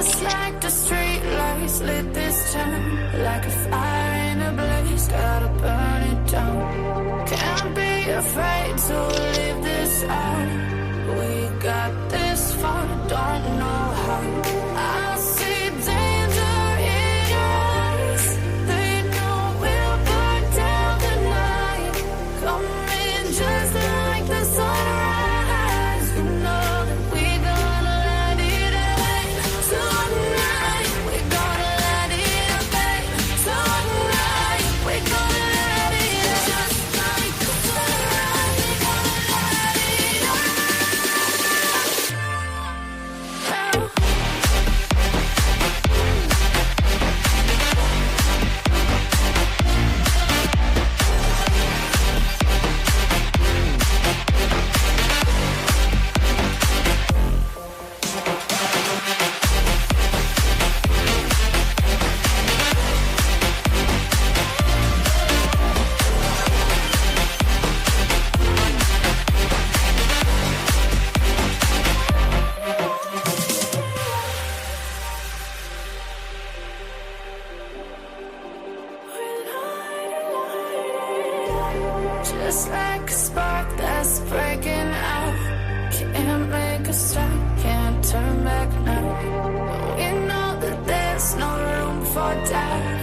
Just like the street lights lit this town, like a fire in a blaze, gotta burn it down. Can't be afraid to leave this out. We got this far, don't know how. I see danger in your eyes. They know we'll burn down the night. Coming just like the sunrise. You know that we gonna let it away. Tonight, we gonna let it away. Tonight, we gonna let it away. Just like the sunrise, we gonna let it away. Just like a spark that's breaking out. Can't make a stop, can't turn back now. We know that there's no room for doubt.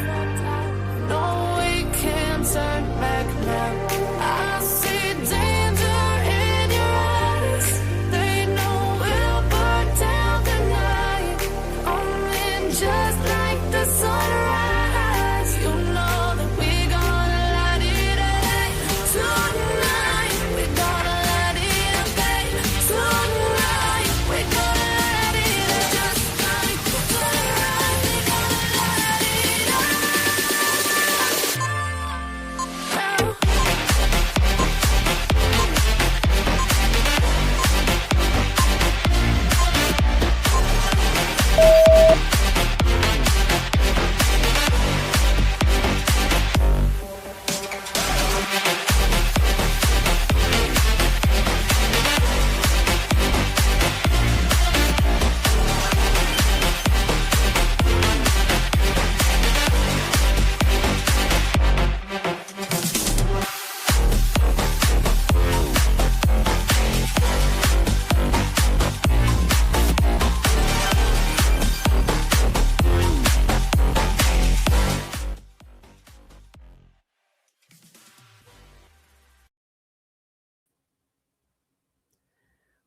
No, we can't turn back now. I see danger in your eyes. They know we'll burn down the night. Coming just like the sunrise. You know that we gonna let it away. Tonight, we gonna let it away. Tonight, we gonna let it away. Just like the sunrise, we gonna let it away.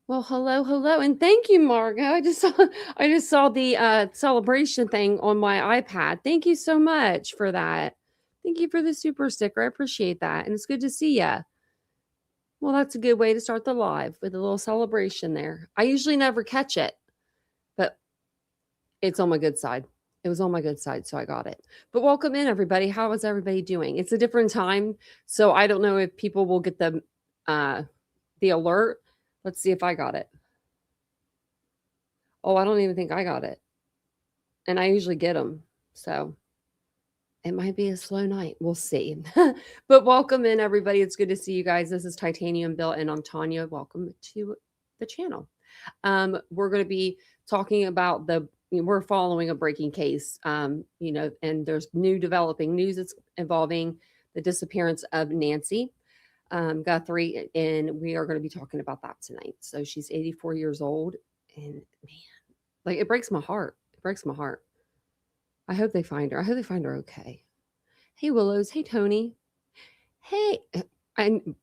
Well, hello, and thank you, Margo. I just saw the celebration thing on my iPad. Thank you so much for that. Thank you for the super sticker. I appreciate that, and it's good to see you. Well, that's a good way to start the live with a little celebration there. I usually never catch it, but it's on my good side. It was on my good side, so I got it. But welcome in, everybody. How is everybody doing? It's a different time, so I don't know if people will get the alert. Let's see if I got it. Oh, I don't even think I got it. And I usually get them. So it might be a slow night. We'll see. But welcome in, everybody. It's good to see you guys. This is TitaniumBuilt, and I'm Tanya. Welcome to the channel. We're going to be talking about we're following a breaking case, and there's developing news that's involving the disappearance of Nancy Guthrie, and we are going to be talking about that tonight. So she's 84 years old, and man, it breaks my heart. It breaks my heart. I hope they find her. I hope they find her okay. Hey, Willows. Hey, Tony. Hey, and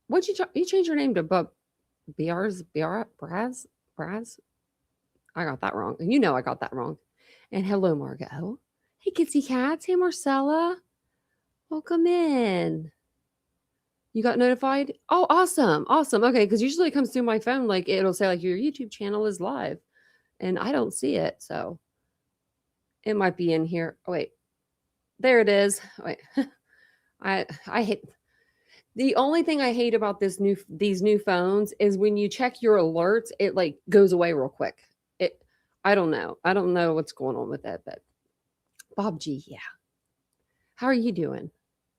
what'd you change your name to Braz? I got that wrong. You know I got that wrong. And hello, Margot. Hey, Kitsy Cats. Hey, Marcella. Welcome in. You got notified? Oh, awesome. Awesome. Okay, because usually it comes through my phone, it'll say your YouTube channel is live. And I don't see it, so it might be in here. Oh, wait. There it is. Wait. I hate the only thing I hate about these new phones is when you check your alerts, it goes away real quick. I don't know. I don't know what's going on with it, but Bob G, yeah. How are you doing?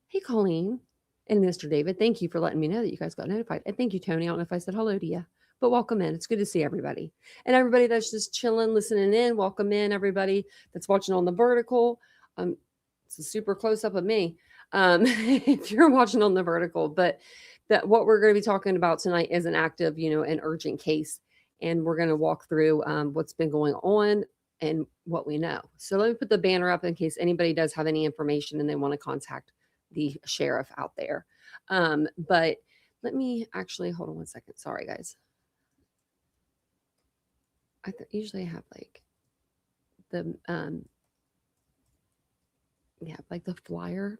Hey, Colleen. And Mr. David, thank you for letting me know that you guys got notified. And thank you, Tony. I don't know if I said hello to you. But welcome in. It's good to see everybody. And everybody that's just chilling, listening in, welcome in. Everybody that's watching on the vertical. It's a super close up of me if you're watching on the vertical. But what we're going to be talking about tonight is an active, an urgent case. And we're going to walk through what's been going on and what we know. So let me put the banner up in case anybody does have any information and they want to contact the sheriff out there. But let me actually hold on one second. Sorry, guys. I usually have like the like the flyer,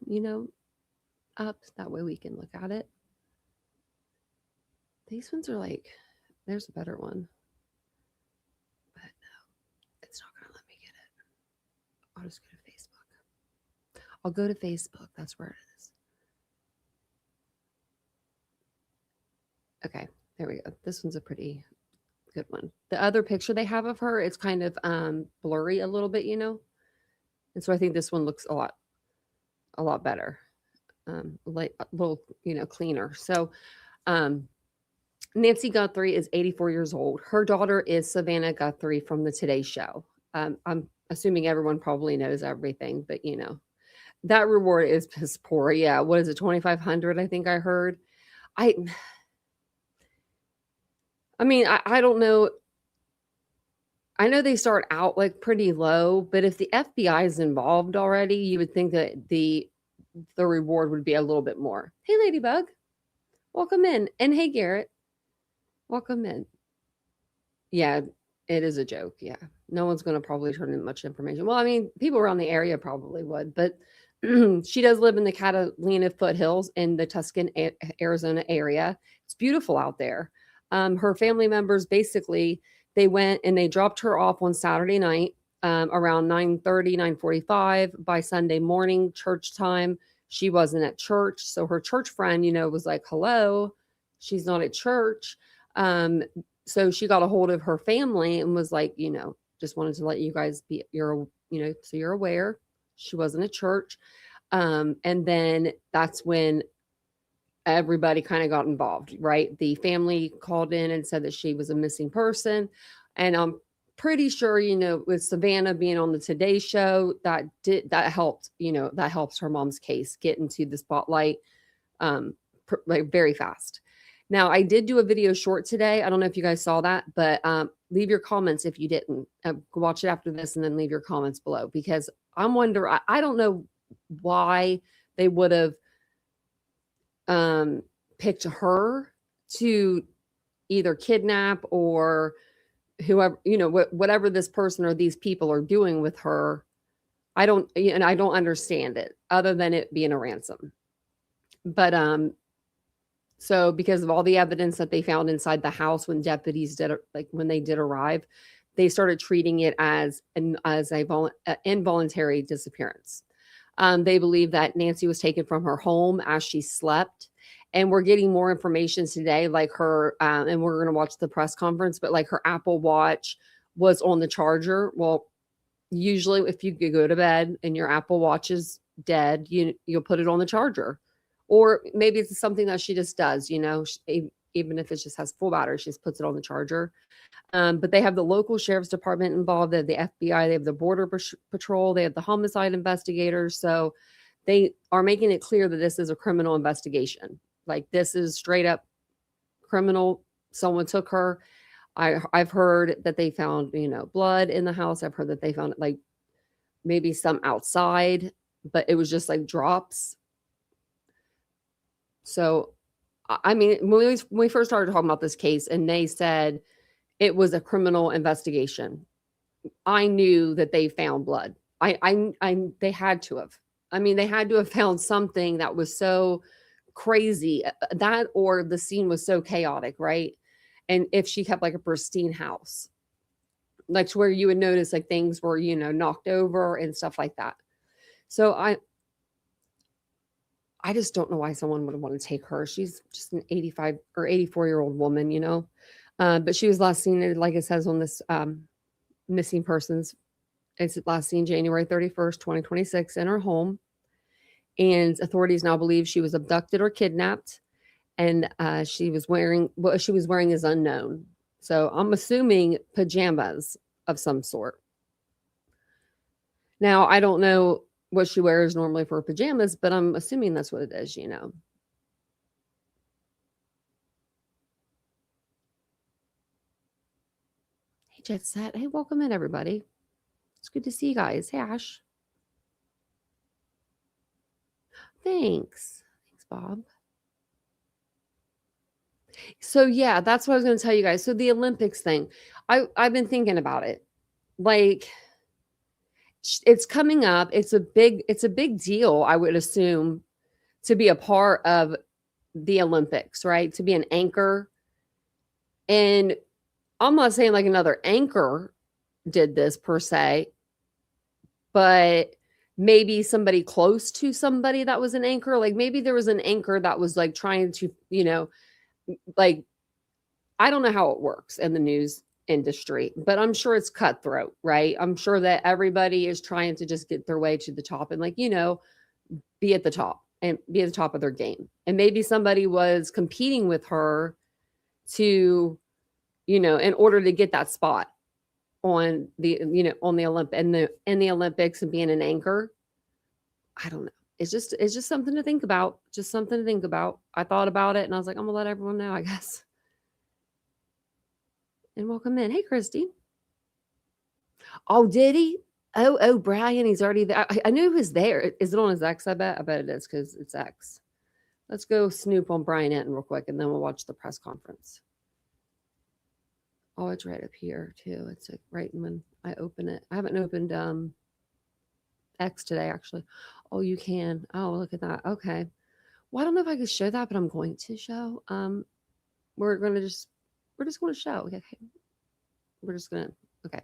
up. That way we can look at it. These ones are like, there's a better one. But no, it's not going to let me get it. I'll just go to Facebook. I'll go to Facebook. That's where it is. Okay, there we go. This one's a pretty good one. The other picture they have of her, it's kind of blurry a little bit, and so I think this one looks a lot better, like a little cleaner. So Nancy Guthrie is 84 years old. Her daughter is Savannah Guthrie from the Today Show. I'm assuming everyone probably knows everything, but that reward is piss poor. Yeah, what is it, 2,500? I think I heard. I mean, I don't know. I know they start out like pretty low, but if the FBI is involved already, you would think that the reward would be a little bit more. Hey, Ladybug, welcome in. And hey, Garrett, welcome in. Yeah, it is a joke. Yeah, no one's going to probably turn in much information. Well, I mean, people around the area probably would, but she does live in the Catalina foothills in the Tucson, Arizona area. It's beautiful out there. Her family members basically, they went and they dropped her off on Saturday night around 9:30, 9:45. By Sunday morning, church time, she wasn't at church. So her church friend, was like, hello, she's not at church. So she got a hold of her family and was like, just wanted to let you guys be, so you're aware she wasn't at church. And then that's when everybody kind of got involved, right? The family called in and said that she was a missing person. And I'm pretty sure, with Savannah being on the Today Show, that helped, that helps her mom's case get into the spotlight like very fast. Now, I did do a video short today. I don't know if you guys saw that, but leave your comments if you didn't. Watch it after this and then leave your comments below, because I'm wondering, I don't know why they would have picked her to either kidnap or whoever, whatever this person or these people are doing with her. I don't understand it other than it being a ransom. But so because of all the evidence that they found inside the house when deputies when they did arrive, they started treating it as an involuntary disappearance. They believe that Nancy was taken from her home as she slept. And we're getting more information today, like her, and we're going to watch the press conference, but like her Apple Watch was on the charger. Well, usually if you go to bed and your Apple Watch is dead, you'll put it on the charger. Or maybe it's something that she just does, even if it just has full battery, she just puts it on the charger. But they have the local sheriff's department involved. They have the FBI, they have the border patrol, they have the homicide investigators. So they are making it clear that this is a criminal investigation. Like, this is straight up criminal. Someone took her. I've heard that they found, blood in the house. I've heard that they found like maybe some outside, but it was just like drops. So, I mean, when we first started talking about this case and they said it was a criminal investigation, I knew that they found blood. They had to have. I mean, they had to have found something that was so crazy, that or the scene was so chaotic, right? And if she kept like a pristine house, like to where you would notice like things were, knocked over and stuff like that. So I just don't know why someone would want to take her. She's just an 85 or 84-year-old woman, but she was last seen, like it says on this missing persons, it's last seen January 31st, 2026 in her home. And authorities now believe she was abducted or kidnapped. and she was wearing what she was wearing is unknown. So I'm assuming pajamas of some sort. Now, I don't know what she wears normally for pajamas, but I'm assuming that's what it is, you know. Hey, Jet Set. Hey, welcome in, everybody. It's good to see you guys. Hey, Ash. Thanks. Thanks, Bob. So yeah, that's what I was going to tell you guys. So the Olympics thing, I've been thinking about it. Like it's coming up. It's a big deal, I would assume, to be a part of the Olympics, right? To be an anchor. And I'm not saying like another anchor did this per se, but maybe somebody close to somebody that was an anchor. Like maybe there was an anchor that was like trying to, you know, like I don't know how it works in the news industry, but I'm sure it's cutthroat, right? I'm sure that everybody is trying to just get their way to the top and, like, you know, be at the top and be at the top of their game. And maybe somebody was competing with her to, you know, in order to get that spot on the, you know, on the in the Olympics and being an anchor. I don't know. It's just something to think about. Just something to think about. I thought about it and I was like, I'm gonna let everyone know, I guess. And welcome in. Hey, Christy. Oh, did he? Oh, Brian, he's already there. I knew he was there. Is it on his X? I bet it is because it's X. Let's go snoop on Brian Enton real quick, and then we'll watch the press conference. Oh, it's right up here too. It's like right when I open it. I haven't opened X today actually. Oh, you can. Oh, look at that. Okay. Well, I don't know if I could show that, but I'm going to show. We're just going to show. Okay. We're just gonna. Okay.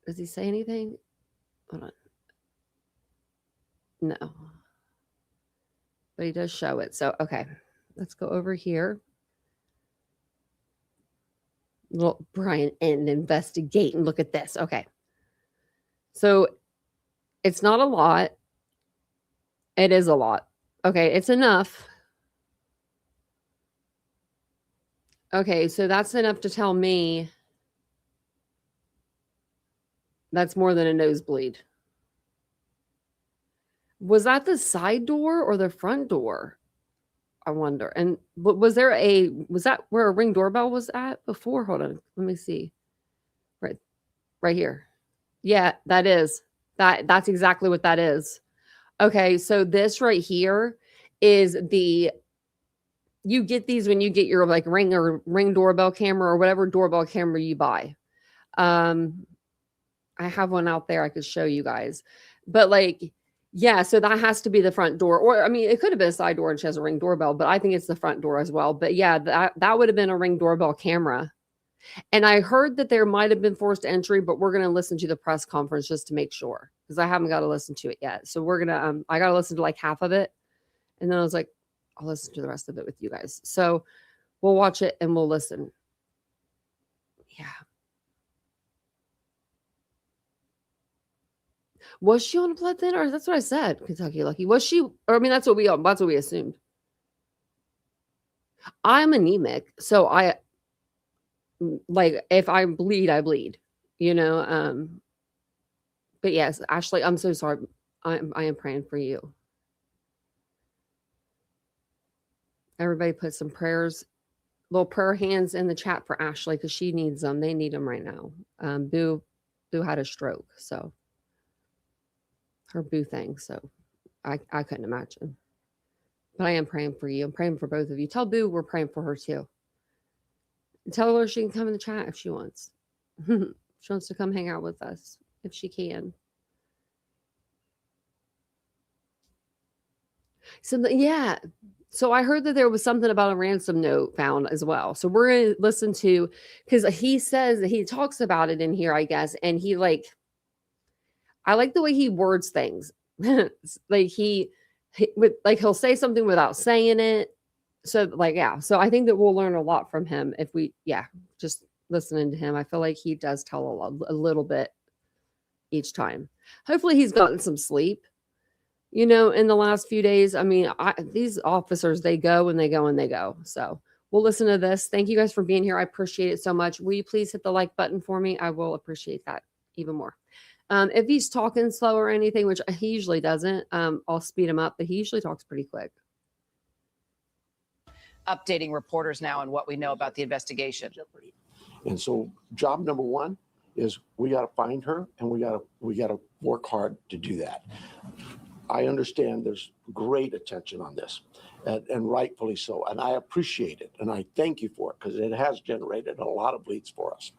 Does he say anything? Hold on. No. But he does show it. So, okay. Let's go over here. Little Brian Enton investigating. Look at this. Okay. So, it's not a lot. It is a lot. Okay. It's enough. Okay. So, that's enough to tell me that's more than a nosebleed. Was that the side door or the front door? I wonder. And was that where a Ring doorbell was at before? Hold on. Let me see. Right here. Yeah, that is. That's exactly what that is. Okay, so this right here is you get these when you get your like Ring doorbell camera or whatever doorbell camera you buy. I have one out there I could show you guys. But like, yeah, so that has to be the front door. Or I mean, it could have been a side door and she has a Ring doorbell, but I think it's the front door as well. But yeah, that would have been a Ring doorbell camera. And I heard that there might have been forced entry, but we're going to listen to the press conference just to make sure because I haven't got to listen to it yet. So we're going to, I got to listen to like half of it. And then I was like, I'll listen to the rest of it with you guys. So we'll watch it and we'll listen. Yeah. Was she on a blood thinner? That's what I said. Kentucky Lucky. Was she? Or I mean, that's what we assumed. I'm anemic, so I like if I bleed, I bleed. You know. But yes, Ashley, I'm so sorry. I am praying for you. Everybody put some prayers, little prayer hands in the chat for Ashley because she needs them. They need them right now. Boo had a stroke, so her boo thing. So I couldn't imagine. But I am praying for you. I'm praying for both of you. Tell Boo we're praying for her too. And tell her she can come in the chat if she wants. She wants to come hang out with us if she can. So yeah. So I heard that there was something about a ransom note found as well. So we're going to listen to, because he says that he talks about it in here, I guess. And he I like the way he words things. Like he'll say something without saying it. So yeah. So I think that we'll learn a lot from him if we, just listening to him. I feel like he does tell a little bit each time. Hopefully he's gotten some sleep. you know, in the last few days. I mean, these officers, they go and they go and they go. So we'll listen to this. Thank you guys for being here. I appreciate it so much. Will you please hit the like button for me? I will appreciate that even more. If he's talking slow or anything, which he usually doesn't, I'll speed him up, but he usually talks pretty quick. Updating reporters now on what we know about the investigation. And so job number one is we got to find her, and we got to work hard to do that. I understand there's great attention on this, and rightfully so. And I appreciate it, and I thank you for it, because it has generated a lot of leads for us.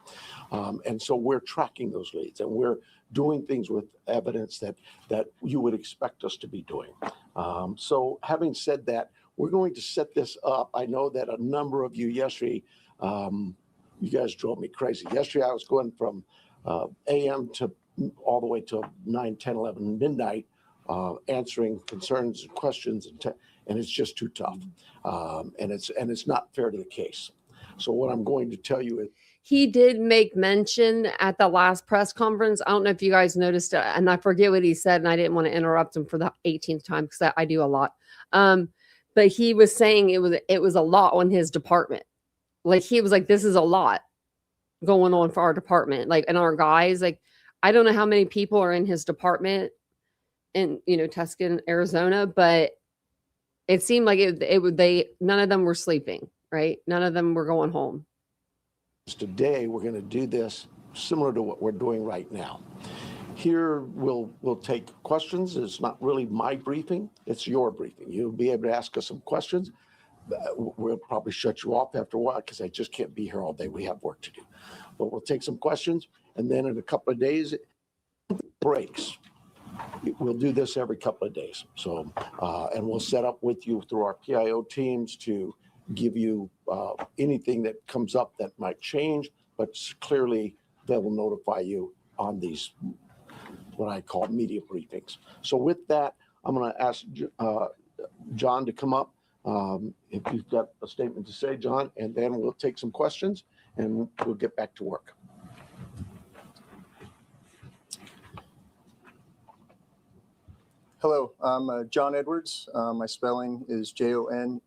And so we're tracking those leads, and we're doing things with evidence that you would expect us to be doing. So having said that, we're going to set this up. I know that a number of you yesterday, you guys drove me crazy. Yesterday, I was going from AM to all the way to 9, 10, 11 midnight, answering concerns and questions, and it's just too tough. And it's not fair to the case. So what I'm going to tell you is, he did make mention at the last press conference. I don't know if you guys noticed it, and I forget what he said, and I didn't want to interrupt him for the 18th time, because I do a lot. But he was saying it was a lot on his department. Like, he was like, this is a lot going on for our department, like, and our guys. Like, I don't know how many people are in his department in, you know, Tuscan, Arizona, but it seemed like none of them were sleeping, right? None of them were going home. Today, we're going to do this similar to what we're doing right now. Here, we'll take questions. It's not really my briefing. It's your briefing. You'll be able to ask us some questions. We'll probably shut you off after a while, because I just can't be here all day. We have work to do. But we'll take some questions, and then in a couple of days, breaks. We'll do this every couple of days. So, and we'll set up with you through our PIO teams to give you anything that comes up that might change, but clearly they will notify you on these, what I call media briefings. So with that, I'm going to ask John to come up. If you've got a statement to say, John, and then we'll take some questions and we'll get back to work. Hello, I'm John Edwards. My spelling is Jonedwards.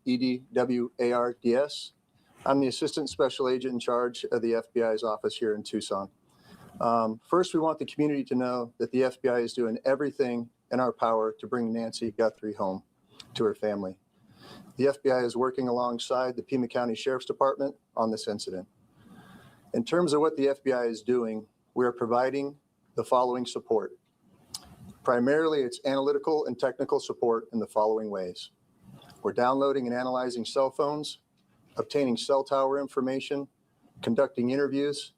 I'm the Assistant Special Agent in charge of the FBI's office here in Tucson. First, we want the community to know that the FBI is doing everything in our power to bring Nancy Guthrie home to her family. The FBI is working alongside the Pima County Sheriff's Department on this incident. In terms of what the FBI is doing, we are providing the following support. Primarily, it's analytical and technical support in the following ways. We're downloading and analyzing cell phones, obtaining cell tower information, conducting interviews,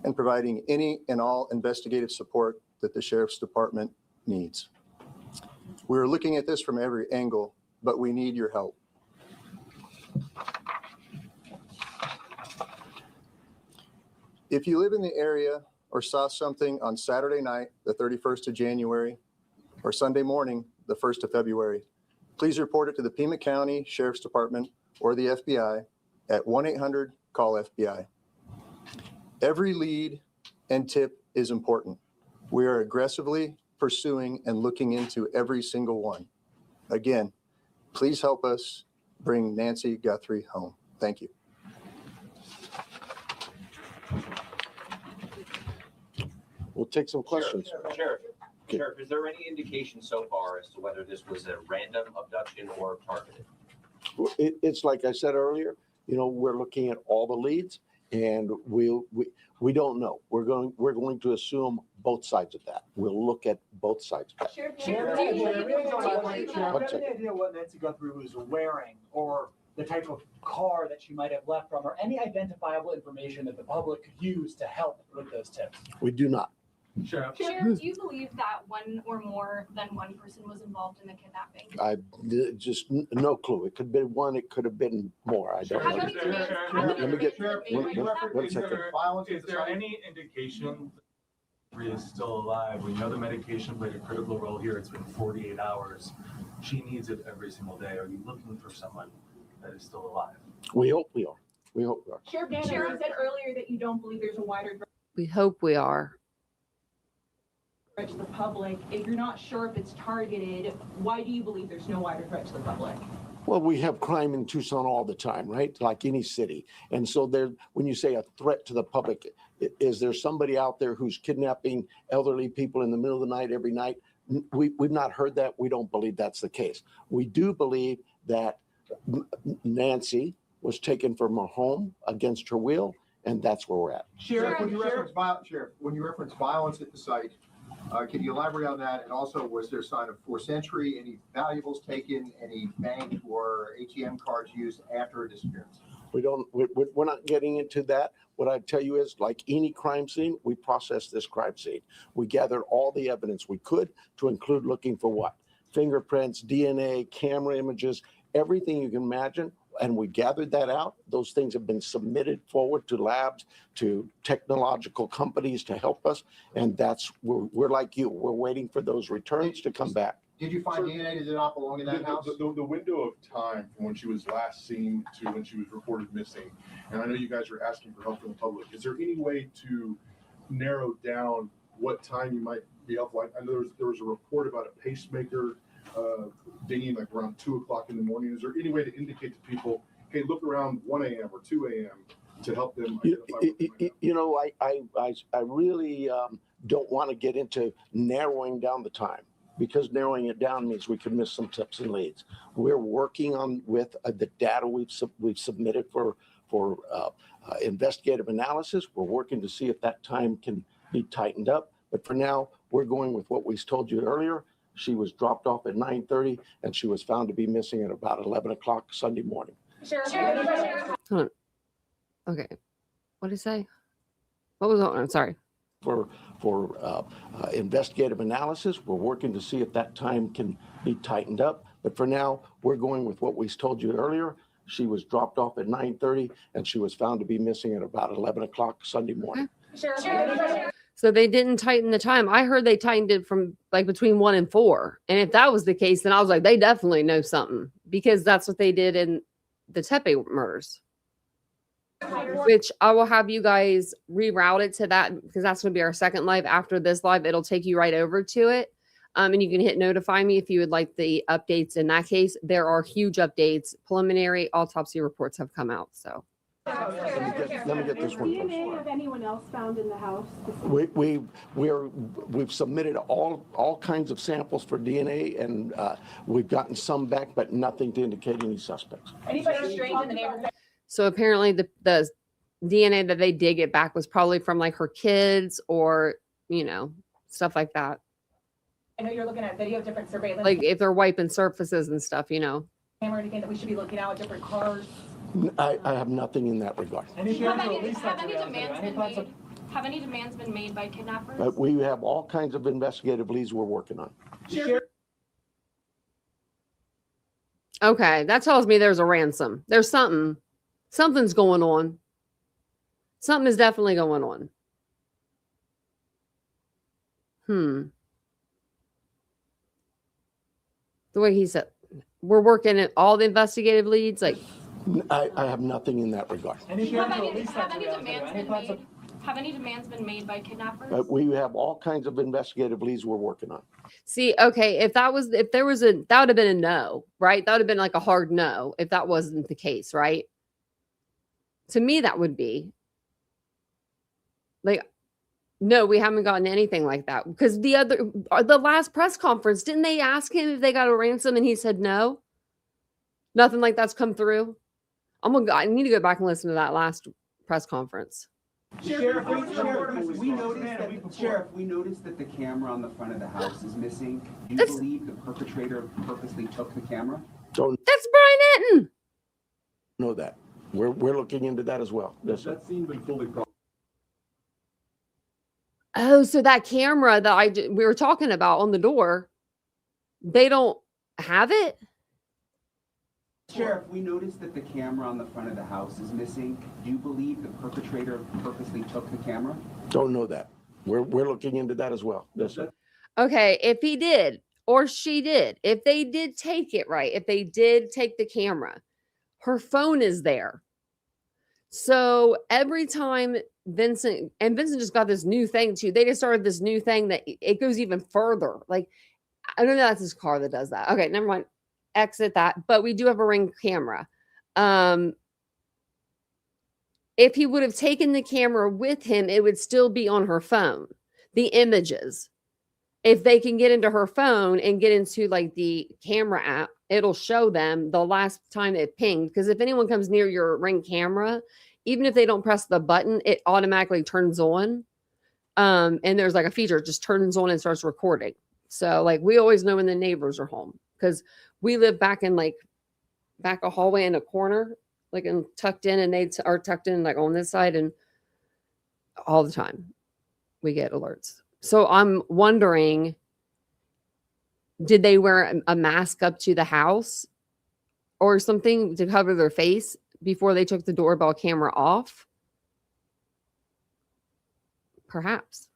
and providing any and all investigative support that the Sheriff's Department needs. We're looking at this from every angle, but we need your help. If you live in the area or saw something on Saturday night, the 31st of January, or Sunday morning, the 1st of February, please report it to the Pima County Sheriff's Department or the FBI at 1-800-CALL-FBI. Every lead and tip is important. We are aggressively pursuing and looking into every single one. Again, please help us bring Nancy Guthrie home. Thank you. We'll take some questions. Sheriff, is there any indication so far as to whether this was a random abduction or targeted? It's like I said earlier, you know, we're looking at all the leads, and we don't know. We're going to assume both sides of that. We'll look at both sides of that. Do you have any idea what Nancy Guthrie was wearing, or the type of car that she might have left from, or any identifiable information that the public could use to help with those tips? We do not. Sheriff, do you believe that one or more than one person was involved in the kidnapping? I just no clue. It could have been one. It could have been more. I don't know. Let me get one second. Is there any indication that Guthrie is still alive? We know the medication played a critical role here. It's been 48 hours. She needs it every single day. Are you looking for someone that is still alive? We hope we are. We hope we are. Sheriff, you said earlier that you don't believe there's a wider. We hope we are. threat to the public. If you're not sure if it's targeted, why do you believe there's no wider threat to the public? Well, we have crime in Tucson all the time, right? Like any city. And so there, when you say a threat to the public, is there somebody out there who's kidnapping elderly people in the middle of the night every night? We've not heard that. We don't believe that's the case. We do believe that Nancy was taken from her home against her will, and that's where we're at. Sheriff, when you reference violence at the site, can you elaborate on that? And also, was there a sign of forced entry, any valuables taken, any bank or ATM cards used after a disappearance? We're not getting into that. What I tell you is, like any crime scene, we processed this crime scene. We gathered all the evidence we could, to include looking for what? Fingerprints, DNA, camera images, everything you can imagine. And we gathered that out. Those things have been submitted forward to labs, to technological companies to help us. And that's, we're like you. We're waiting for those returns to come back. Did you find DNA that did not belong in that house? The window of time from when she was last seen to when she was reported missing, and I know you guys are asking for help from the public, is there any way to narrow down what time you might be helpful? I know there was a report about a pacemaker dinging like around 2 o'clock in the morning. Is there any way to indicate to people, hey, look around 1 a.m. or 2 a.m. to help them identify? You know, I really don't want to get into narrowing down the time, because narrowing it down means we could miss some tips and leads. We're working on with the data we've submitted for investigative analysis. We're working to see if that time can be tightened up. But for now, we're going with what we told you earlier. She was dropped off at 9:30, and she was found to be missing at about 11 o'clock Sunday morning. Hold on. Okay. What did it say? What was that? I'm sorry. For investigative analysis, we're working to see if that time can be tightened up. But for now, we're going with what we told you earlier. She was dropped off at 9:30, and she was found to be missing at about 11 o'clock Sunday morning. So they didn't tighten the time. I heard they tightened it from like between 1 and 4. And if that was the case, then I was like, they definitely know something, because that's what they did in the Tepe murders. Which I will have you guys reroute it to that, because that's going to be our second live. After this live, it'll take you right over to it. And you can hit notify me if you would like the updates. In that case, there are huge updates. Preliminary autopsy reports have come out. So let me get this one. DNA of anyone else found in the house? We've submitted all kinds of samples for DNA, and we've gotten some back, but nothing to indicate any suspects. Anybody strange in the neighborhood? So apparently the DNA that they did get back was probably from like her kids, or, you know, stuff like that. I know you're looking at video of different surveillance. Like if they're wiping surfaces and stuff, you know. Camera, anything that we should be looking at with different cars? I have nothing in that regard. Have any demands been made by kidnappers? We have all kinds of investigative leads we're working on. Okay, that tells me there's a ransom. There's something's going on. Something is definitely going on. The way he said, we're working at all the investigative leads. Like, I have nothing in that regard. Have any demands been made by kidnappers? We have all kinds of investigative leads we're working on. see, okay, that would have been a no, right? That would have been like a hard no if that wasn't the case, right? To me, that would be like, no, we haven't gotten anything like that. Because the last press conference, didn't they ask him if they got a ransom and he said no? Nothing like that's come through. I need to go back and listen to that last press conference. Sheriff, we noticed that the camera on the front of the house is missing. Do you believe the perpetrator purposely took the camera? That's Brian Etten. Know that. We're looking into that as well. That scene been fully processed. Oh, so that camera that we were talking about on the door, they don't have it? Sheriff, we noticed that the camera on the front of the house is missing. Do you believe the perpetrator purposely took the camera? Don't know that. We're looking into that as well. Okay, if he did or she did, if they did take it, right, if they did take the camera, her phone is there. So every time Vincent just got this new thing too. They just started this new thing that it goes even further. Like, I don't know, that's his car that does that. Okay, never mind. Exit that. But we do have a Ring camera. If he would have taken the camera with him, it would still be on her phone. The images. If they can get into her phone and get into like the camera app, it'll show them the last time it pinged. Because if anyone comes near your Ring camera, even if they don't press the button, it automatically turns on. And there's like a feature, it just turns on and starts recording. So like we always know when the neighbors are home because we live back in like back a hallway in a corner, like and tucked in, and they are tucked in like on this side, and all the time we get alerts. So I'm wondering, did they wear a mask up to the house or something to cover their face before they took the doorbell camera off? Perhaps.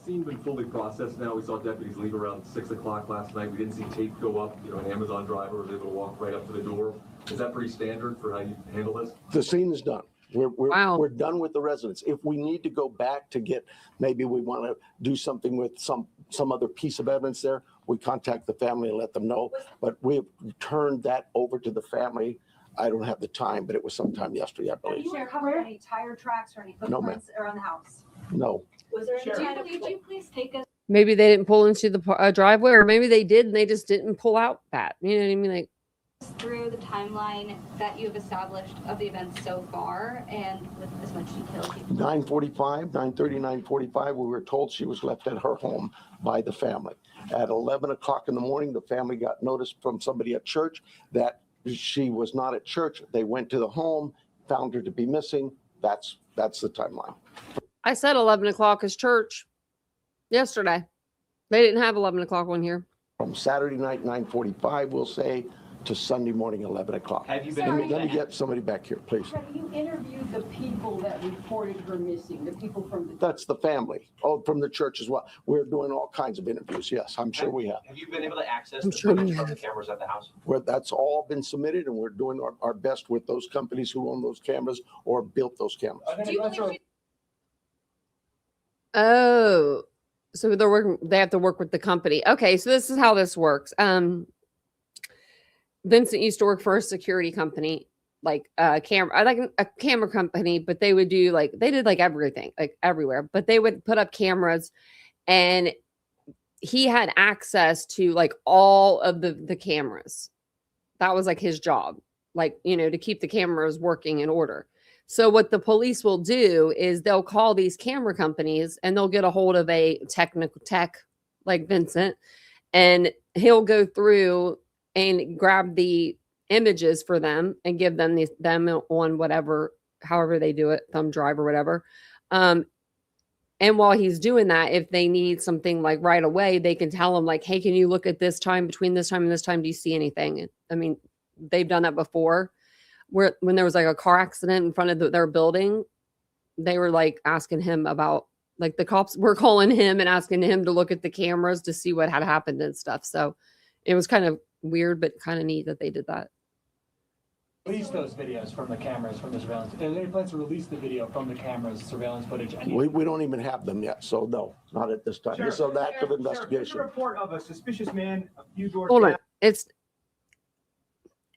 Scene been fully processed now. We saw deputies leave around 6 o'clock last night. We didn't see tape go up. You know, an Amazon driver was able to walk right up to the door. Is that pretty standard for how you handle this? The scene is done. We're done with the residents. If we need to go back to get, maybe we want to do something with some other piece of evidence there, we contact the family and let them know. But we've turned that over to the family. I don't have the time, but it was sometime yesterday, I believe. Did you recover any tire tracks or any footprints around the house? No. Was there any kind of Would you please take us Maybe they didn't pull into the driveway, or maybe they did and they just didn't pull out that. You know what I mean? Like, through the timeline that you've established of the events so far and with as much detail as you can? 9:45, 9:30, 9:45, we were told she was left at her home by the family. At 11 o'clock in the morning, the family got notice from somebody at church that she was not at church. They went to the home, found her to be missing. That's the timeline. I said 11 o'clock is church yesterday. They didn't have 11 o'clock on here. From Saturday night, 9:45, we'll say, to Sunday morning, 11 o'clock. Have you Let me get somebody back here, please. Have you interviewed the people that reported her missing, the people from the... That's the family. Oh, from the church as well. We're doing all kinds of interviews. Yes, I'm sure we have. Have you been able to access I'm the sure footage we from the have. cameras at the house? That's all been submitted, and we're doing our best with those companies who own those cameras or built those cameras. Do you believe Oh, so they're working, they have to work with the company. Okay, so this is how this works. Vincent used to work for a security company, like a camera company, but they would do they did everything, like everywhere, but they would put up cameras, and he had access to like all of the cameras. That was like his job, to keep the cameras working in order. So what the police will do is they'll call these camera companies and they'll get a hold of a tech like Vincent, and he'll go through and grab the images for them and give them them on however they do it, thumb drive or whatever. And while he's doing that, if they need something like right away, they can tell him hey, can you look at this time, between this time and this time? Do you see anything? I mean, they've done that before. When there was a car accident in front of their building, they were asking him about, the cops were calling him and asking him to look at the cameras to see what had happened and stuff. So it was kind of weird, but kind of neat that they did that. Release those videos from the cameras, from the surveillance. Is there any plans to release the video from the cameras, surveillance footage? We don't even have them yet, so no, not at this time. This is an active investigation. There's a report of a suspicious man a few doors Hold on. down.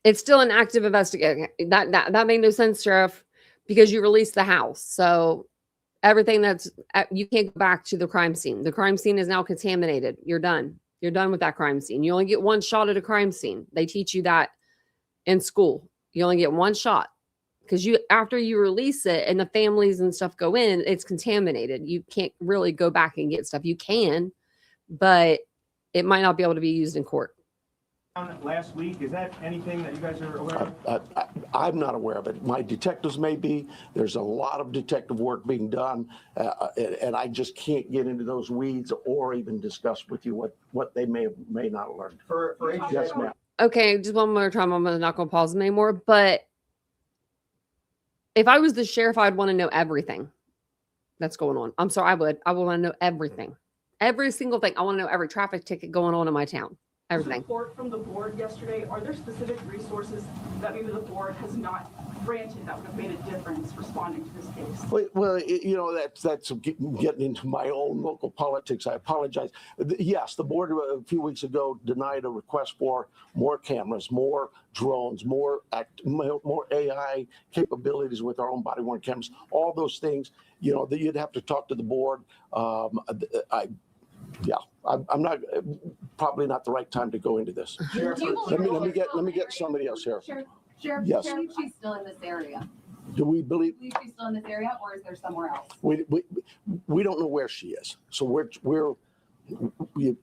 It's still an active investigation. That made no sense, Sheriff, because you released the house. So everything you can't go back to the crime scene. The crime scene is now contaminated. You're done. You're done with that crime scene. You only get one shot at a crime scene. They teach you that in school. You only get one shot because after you release it and the families and stuff go in, it's contaminated. You can't really go back and get stuff. You can, but it might not be able to be used in court. Last week, is that anything that you guys are aware of? I'm not aware of it. My detectives may be. There's a lot of detective work being done, and I just can't get into those weeds or even discuss with you what they may not have learned. Yes, ma'am. Okay, just one more time. I'm not going to pause them anymore. But if I was the sheriff, I'd want to know everything that's going on. I'm sorry, I would. I would want to know everything. Every single thing. I want to know every traffic ticket going on in my town. Everything. Report from the board yesterday. Are there specific resources that maybe the board has not granted, that would have made a difference responding to this case. Well, that's getting into my own local politics. I apologize. Yes, the board a few weeks ago denied a request for more cameras, more drones, more AI capabilities with our own body-worn cameras. All those things, that you'd have to talk to the board. I'm not probably not the right time to go into this. Let me get somebody else here. Sheriff, Yes. she's still in this area. Do we believe? She's still in this area, or is there somewhere else? We don't know where she is. So we're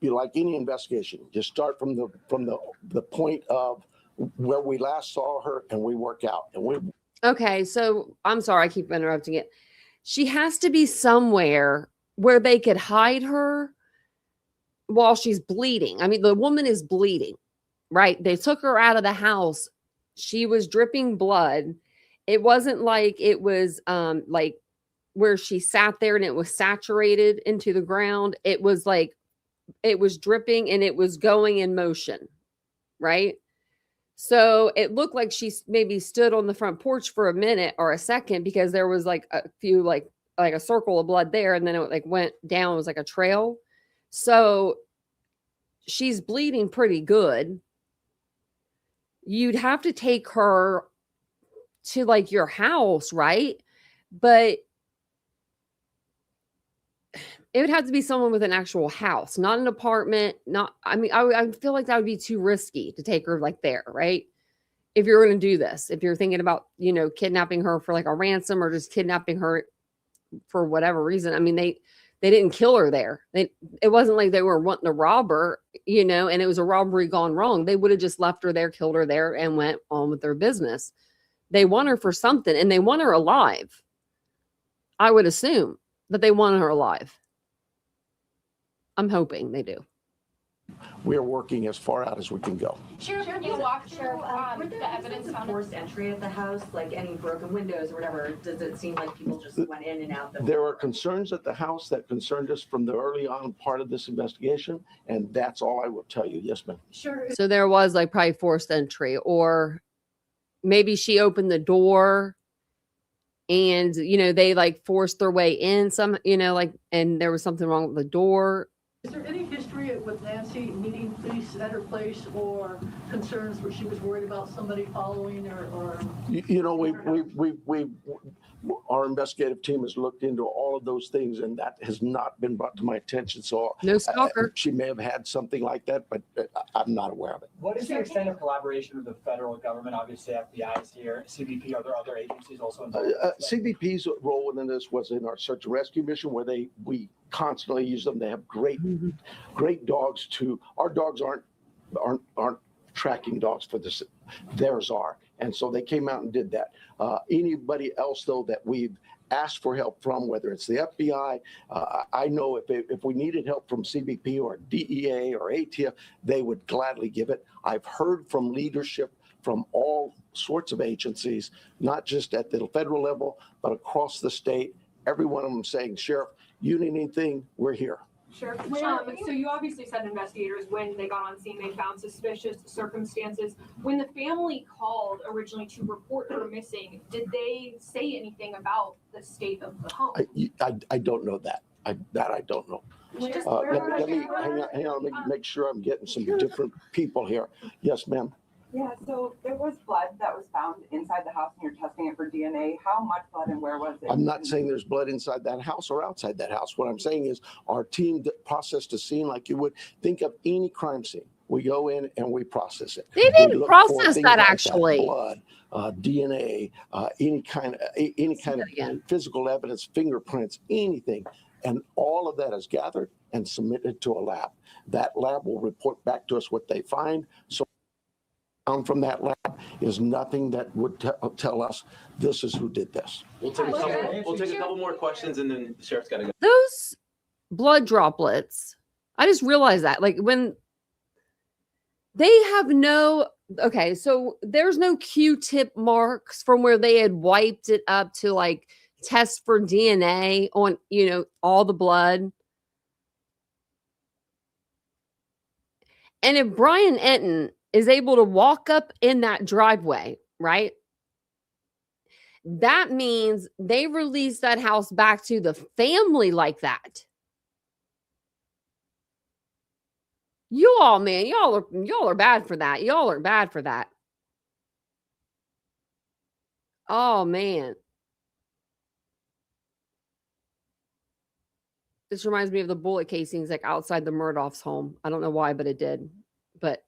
like any investigation. Just start from the point of where we last saw her, and we work out. And Okay, so I'm sorry, I keep interrupting it. She has to be somewhere where they could hide her while she's bleeding. I mean, the woman is bleeding, right? They took her out of the house. She was dripping blood. It wasn't like it was like where she sat there and it was saturated into the ground. It was like it was dripping and it was going in motion, right? So it looked like she maybe stood on the front porch for a minute or a second because there was like a few like a circle of blood there, and then it like went down. It was like a trail. So she's bleeding pretty good. You'd have to take her to like your house, right? But it would have to be someone with an actual house, not an apartment. I feel like that would be too risky to take her like there, right? If you're going to do this, if you're thinking about, kidnapping her for like a ransom or just kidnapping her for whatever reason. I mean, they didn't kill her there. It wasn't like they were wanting to rob her, and it was a robbery gone wrong. They would have just left her there, killed her there, and went on with their business. They want her for something, and they want her alive. I would assume that they want her alive. I'm hoping they do. We're working as far out as we can go. Sheriff, can you walk through the evidence found? Forced entry at the house, like any broken windows or whatever? Does it seem like people just went in and out? There are concerns at the house that concerned us from the early on part of this investigation, and that's all I will tell you. Yes, ma'am. Sure. So there was like probably forced entry, or maybe she opened the door and, they like forced their way in and there was something wrong with the door. Is there any history with Nancy meeting police at her place, or concerns where she was worried about somebody following her, or? Our investigative team has looked into all of those things, and that has not been brought to my attention. So no stalker. She may have had something like that, but I'm not aware of it. What is the extent of collaboration with the federal government? Obviously, FBI is here, CBP. Are there other agencies also involved? CBP's role within this was in our search and rescue mission, where we constantly use them. They have great dogs too. Our dogs aren't tracking dogs for this. Theirs are. And so they came out and did that. Anybody else, though, that we've asked for help from, whether it's the FBI, I know if we needed help from CBP or DEA or ATF, they would gladly give it. I've heard from leadership from all sorts of agencies, not just at the federal level, but across the state. Every one of them saying, Sheriff, you need anything, we're here. Sure. So you obviously said investigators, when they got on scene, they found suspicious circumstances. When the family called originally to report her missing, did they say anything about the state of the home? I don't know that. I don't know. Let me hang on. Let me make sure I'm getting some different people here. Yes, ma'am. Yeah, so there was blood that was found inside the house and you're testing it for DNA. How much blood and where was it? I'm not saying there's blood inside that house or outside that house. What I'm saying is our team processed a scene like you would think of any crime scene. We go in and we process it. They didn't process that actually. Blood, DNA, any kind of physical evidence, fingerprints, anything. And all of that is gathered and submitted to a lab. That lab will report back to us what they find. So from that lab is nothing that would tell us this is who did this. We'll take a couple more questions, and then the sheriff's got to go. Those blood droplets, I just realized that, like, when they have okay, so there's no Q-tip marks from where they had wiped it up to like test for DNA on, all the blood. And if Brian Enton is able to walk up in that driveway, right? that means they released that house back to the family like that. You all, man, y'all are bad for that. Y'all are bad for that. Oh man. This reminds me of the bullet casings like outside the Murdoch's home. I don't know why, but it did. But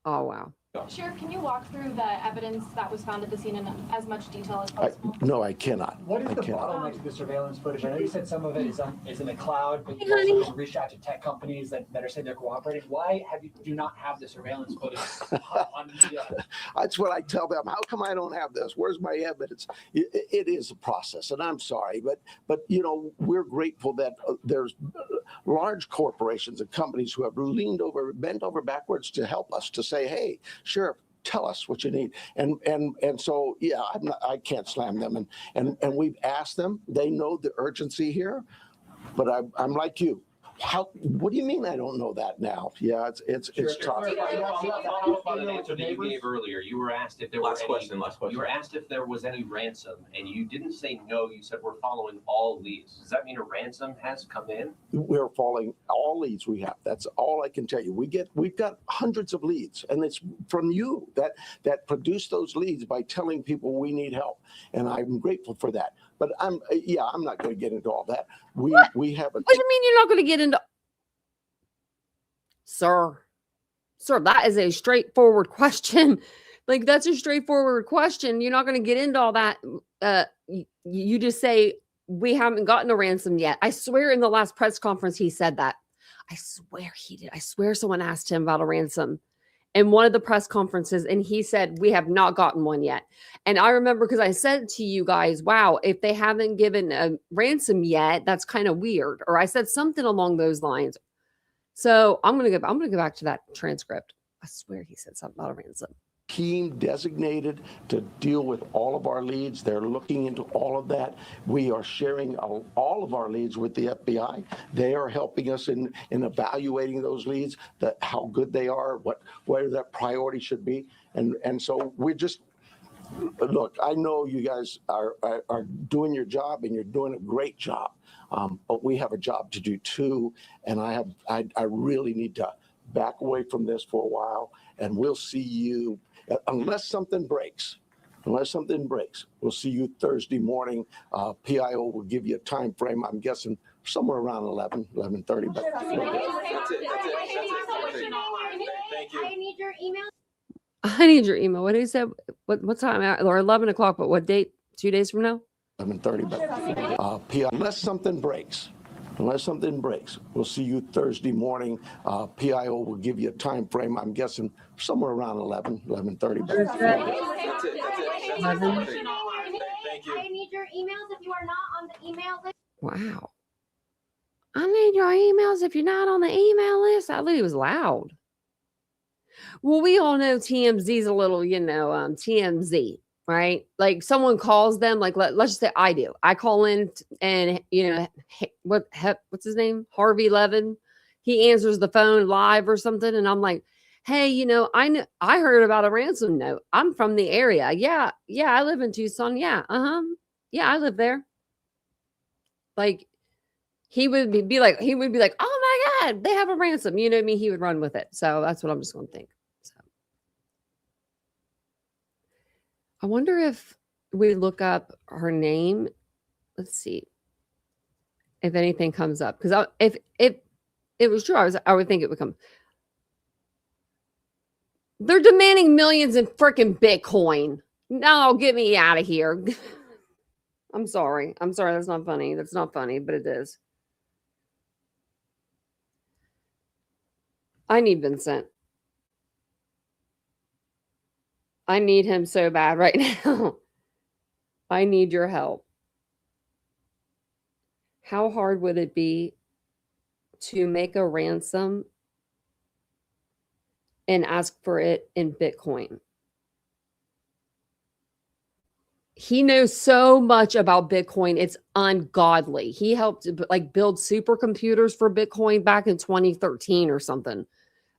oh wow. Sheriff, can you walk through the evidence that was found at the scene in as much detail as possible? No, I cannot. What is I the cannot. bottleneck to the surveillance footage? I know you said some of it is in the cloud, but you Hey, also honey. reached out to tech companies that are saying they're cooperating. Why do you not have the surveillance footage on media? That's what I tell them. How come I don't have this? Where's my evidence? It is a process, and I'm sorry, but you know, we're grateful that there's large corporations and companies who have bent over backwards to help us to say, hey, Sheriff, tell us what you need. And so, yeah, I can't slam them. And we've asked them. They know the urgency here, but I'm like you. What do you mean I don't know that now? Yeah, it's tough. The answer that you gave earlier, you were asked if there Last question. You were asked if there was any ransom, and you didn't say no. You said we're following all leads. Does that mean a ransom has come in? We're following all leads we have. That's all I can tell you. We've got hundreds of leads, and it's from you that produce those leads by telling people we need help, and I'm grateful for that. But I'm not going to get into all that. We have a. What do you mean you're not going to get into? Sir, that is a straightforward question. Like, that's a straightforward question. You're not going to get into all that. You just say, we haven't gotten a ransom yet. I swear in the last press conference, he said that. I swear he did. I swear someone asked him about a ransom in one of the press conferences, and he said, we have not gotten one yet. And I remember because I said to you guys, wow, if they haven't given a ransom yet, that's kind of weird. Or I said something along those lines. So I'm gonna go back to that transcript. I swear he said something about a ransom. Team designated to deal with all of our leads. They're looking into all of that. We are sharing all of our leads with the FBI. They are helping us in evaluating those leads, how good they are, where that priority should be. And so we're just, look, I know you guys are doing your job, and you're doing a great job. But we have a job to do too. And I really need to back away from this for a while, and we'll see you. Unless something breaks, we'll see you Thursday morning. PIO will give you a time frame. I'm guessing somewhere around 11:30. But That's it. Thank you. I need your email. I need your email. What did he say? What time? Or 11 o'clock, but what date? 2 days from now? 11:30. But PIO, unless something breaks, we'll see you Thursday morning. PIO will give you a time frame. I'm guessing somewhere around 11:30. But That's it. Thank you. I need your emails if you are not on the email list. Wow. I need your emails if you're not on the email list. I thought he was loud. Well, we all know TMZ's a little, TMZ, right? Like someone calls them, like let's just say I do. I call in and what's his name? Harvey Levin. He answers the phone live or something, and I'm like, hey, I heard about a ransom note. I'm from the area. Yeah, I live in Tucson. Yeah, yeah, I live there. Like he would be like, oh my God, they have a ransom. You know what I mean? He would run with it. So that's what I'm just going to think. So I wonder if we look up her name. Let's see if anything comes up. Because if it was true, I would think it would come. They're demanding millions in freaking Bitcoin. No, get me out of here. I'm sorry. That's not funny. That's not funny, but it is. I need Vincent. I need him so bad right now. I need your help. How hard would it be to make a ransom and ask for it in Bitcoin? He knows so much about Bitcoin. It's ungodly. He helped build supercomputers for Bitcoin back in 2013 or something.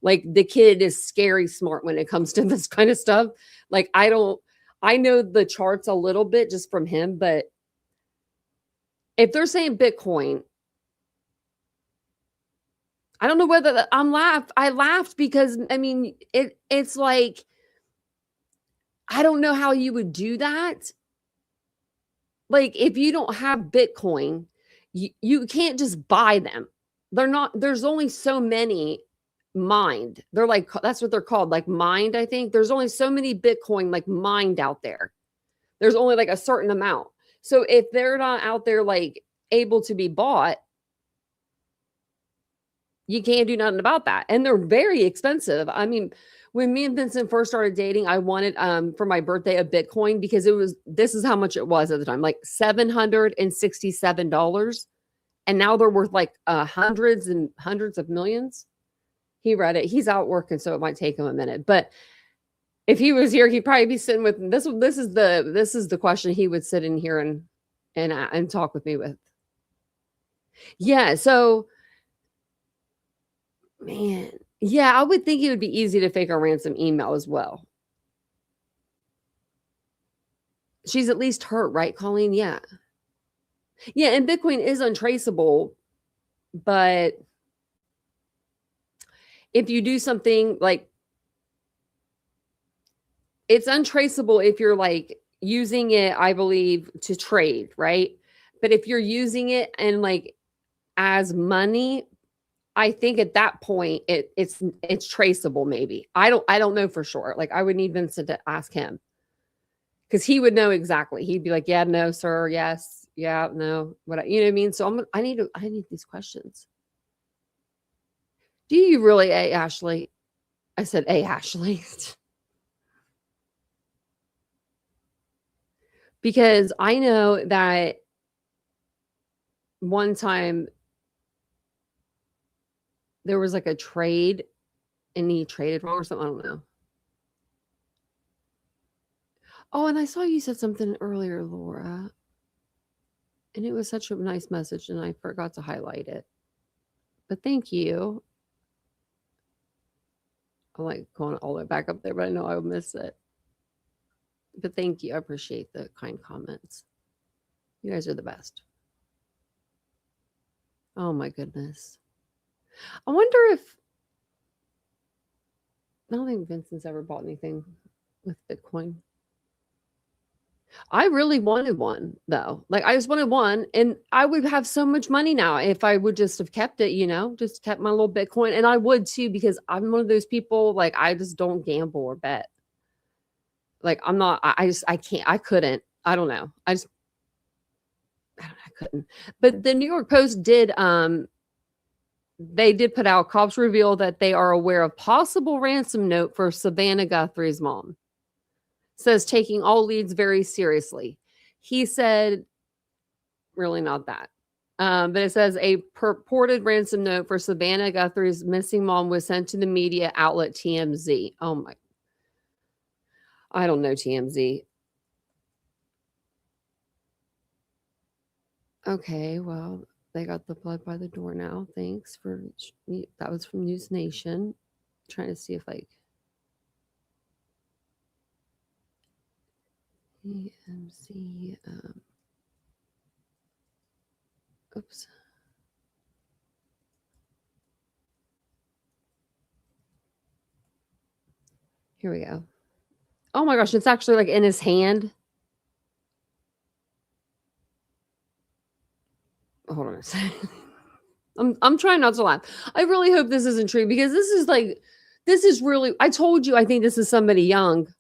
Like the kid is scary smart when it comes to this kind of stuff. Like I don't I know the charts a little bit just from him, but if they're saying Bitcoin, I don't know whether I laughed because I mean it's like I don't know how you would do that. Like if you don't have Bitcoin, you can't just buy them. There's only so many mined. They're like that's what they're called, like mined, I think. There's only so many Bitcoin like mined out there. There's only like a certain amount. So if they're not out there like able to be bought, you can't do nothing about that. And they're very expensive. I mean, when me and Vincent first started dating, I wanted for my birthday a Bitcoin because this is how much it was at the time, like $767. And now they're worth like hundreds and hundreds of millions. He read it. He's out working, so it might take him a minute. But if he was here, he'd probably be sitting with this. This is the question he would sit in here and talk with me with. Yeah. So, man, yeah, I would think it would be easy to fake a ransom email as well. She's at least hurt, right, Colleen? Yeah. Yeah, and Bitcoin is untraceable, but if you do something like it's untraceable if you're like using it, I believe, to trade, right? But if you're using it and like as money, I think at that point it's traceable. Maybe I don't know for sure. Like I would need Vincent to ask him because he would know exactly. He'd be like, "Yeah, no, sir. Yes, yeah, no. What you know what I mean?" So I need these questions. Do you really, Ashley? I said, Ashley." Because I know that one time there was like a trade and he traded wrong or something. I don't know. Oh, and I saw you said something earlier, Laura. And it was such a nice message and I forgot to highlight it. But thank you. I'm like going all the way back up there, but I know I'll miss it. But thank you. I appreciate the kind comments. You guys are the best. Oh my goodness. I wonder if I don't think Vincent's ever bought anything with Bitcoin. I really wanted one though. Like I just wanted one and I would have so much money now if I would just have kept it, just kept my little Bitcoin. And I would too, because I'm one of those people, like I just don't gamble or bet. Like I'm not, I can't, I couldn't, I don't know. I couldn't. But the New York Post did, they did put out, cops reveal that they are aware of possible ransom note for Savannah Guthrie's mom. Says taking all leads very seriously. He said, really not that. But it says a purported ransom note for Savannah Guthrie's missing mom was sent to the media outlet TMZ. Oh my. I don't know TMZ. Okay, well, they got the blood by the door now. Thanks for that was from News Nation. Trying to see if TMZ. Oops. Here we go. Oh my gosh, it's actually like in his hand. Hold on a second. I'm trying not to laugh. I really hope this isn't true because this is really, I told you, I think this is somebody young.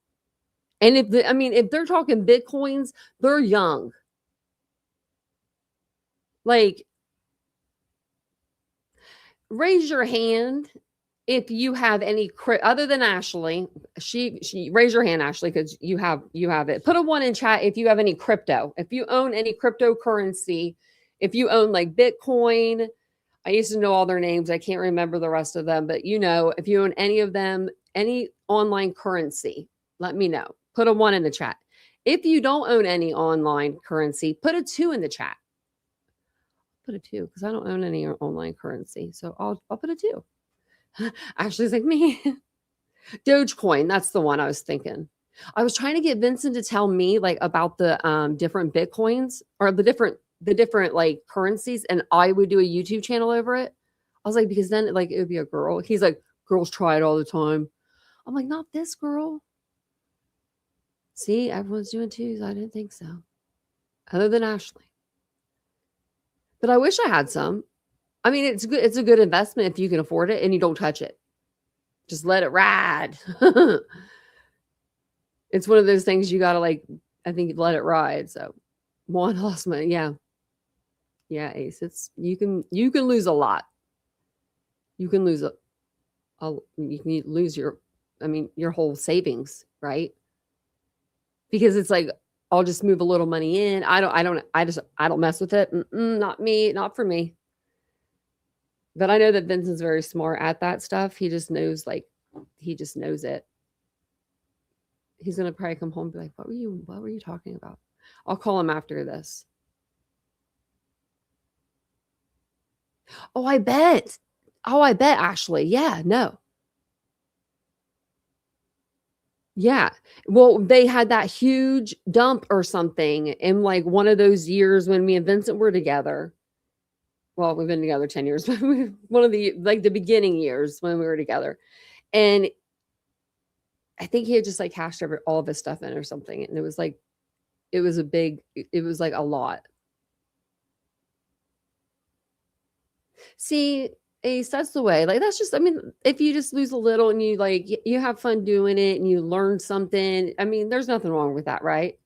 And if they're talking Bitcoins, they're young. Like, raise your hand if you have any other than Ashley. She raise your hand, Ashley, because you have it. Put a 1 in chat if you have any crypto. If you own any cryptocurrency, if you own like Bitcoin. I used to know all their names. I can't remember the rest of them, but if you own any of them, any online currency, let me know. Put a 1 in the chat. If you don't own any online currency, put a 2 in the chat. Put a 2 because I don't own any online currency. So I'll put a 2. Ashley's like me. Dogecoin. That's the one I was thinking. I was trying to get Vincent to tell me like about the different Bitcoins or the different like currencies, and I would do a YouTube channel over it. I was like, because then like it would be a girl. He's like, girls try it all the time. I'm like, not this girl. See, everyone's doing twos. I didn't think so. Other than Ashley. But I wish I had some. I mean, it's good. It's a good investment if you can afford it and you don't touch it. Just let it ride. It's one of those things you got to like, I think, let it ride. So one lost money. Yeah. Yeah, Ace. It's you can lose a lot. You can lose you can lose your whole savings, right? Because it's like I'll just move a little money in. I don't mess with it. Not me, not for me. But I know that Vincent's very smart at that stuff. He just knows it. He's gonna probably come home and be like, what were you talking about? I'll call him after this. Oh, I bet, Ashley. Yeah, no. Yeah. Well, they had that huge dump or something in like one of those years when me and Vincent were together. Well, we've been together 10 years, but one of the like the beginning years when we were together. And I think he had just like cashed all of his stuff in or something. And it was like a lot. See, Ace, that's the way. Like, that's just, I mean, if you just lose a little and you like, you have fun doing it and you learn something, I mean, there's nothing wrong with that, right?